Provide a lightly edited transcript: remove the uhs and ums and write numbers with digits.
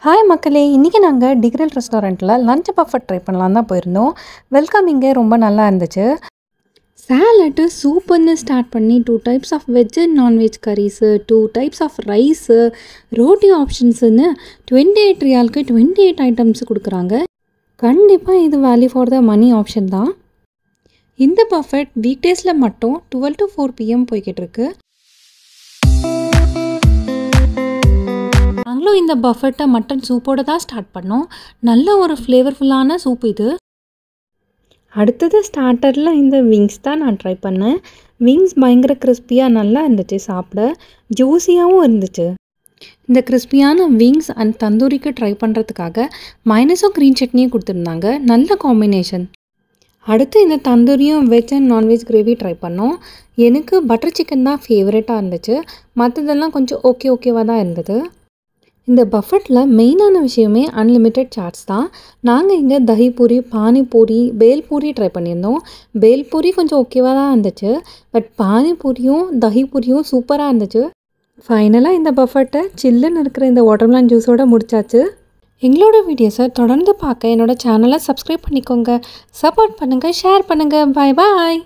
Hi மக்களே, இன்றைக்கி நாங்கள் டிகிரில் ரெஸ்டாரண்ட்டில் லஞ்ச் பஃபட் ட்ரை பண்ணலாம் தான் போயிருந்தோம். வெல்கம் இங்கே ரொம்ப நல்லா இருந்துச்சு. சாலட்டு சூப்புன்னு ஸ்டார்ட் பண்ணி 2 types of veg and non veg curries, 2 types of rice, ரோட்டி ஆப்ஷன்ஸுன்னு 28 ரியாலுக்கு 28 ஐட்டம்ஸ் கொடுக்குறாங்க. கண்டிப்பாக இது value for the money option தான். இந்த பஃபட் வீக் டேஸில் மட்டும் 12 to 4 PM போய்கிட்டு இருக்கு. நாங்களும் இந்த பஃபெட்டை மட்டன் சூப்போடு தான் ஸ்டார்ட் பண்ணோம். நல்ல ஒரு ஃப்ளேவர்ஃபுல்லான சூப் இது. அடுத்தது ஸ்டார்டரில் இந்த விங்ஸ் தான் நான் ட்ரை பண்ணேன். விங்ஸ் பயங்கர கிறிஸ்பியாக நல்லா இருந்துச்சு, சாப்பிட ஜூஸியாகவும் இருந்துச்சு. இந்த கிறிஸ்பியான விங்ஸ் அண்ட் தந்தூரிக்கு ட்ரை பண்ணுறதுக்காக மைனஸும் க்ரீன் சட்னியும் கொடுத்துருந்தாங்க. நல்ல காம்பினேஷன். அடுத்து இந்த தந்தூரியும் veg and non veg gravy try பண்ணோம். எனக்கு பட்டர் சிக்கன் தான் ஃபேவரட்டாக இருந்துச்சு. மற்றதெல்லாம் கொஞ்சம் ஓகேவாக தான் இருந்தது. இந்த பஃபெட்டில் மெயினான விஷயமே அன்லிமிட்டெட் சாட்ஸ் தான். நாங்கள் இங்கே தஹிபூரி, பானிபூரி, பேல்பூரி ட்ரை பண்ணியிருந்தோம். பேல்பூரி கொஞ்சம் ஓகேவாக தான் இருந்துச்சு. பட் பானிபூரியும் தஹிபூரியும் சூப்பராக இருந்துச்சு. ஃபைனலாக இந்த பஃபெட்டை சில்லுன்னு இருக்கிற இந்த வாட்டர்மெலன் ஜூஸோடு முடிச்சாச்சு. எங்களோட வீடியோஸை தொடர்ந்து பார்க்க என்னோடய சேனலை சப்ஸ்கிரைப் பண்ணிக்கோங்க. சப்போர்ட் பண்ணுங்கள், ஷேர் பண்ணுங்கள். பாய் பாய்.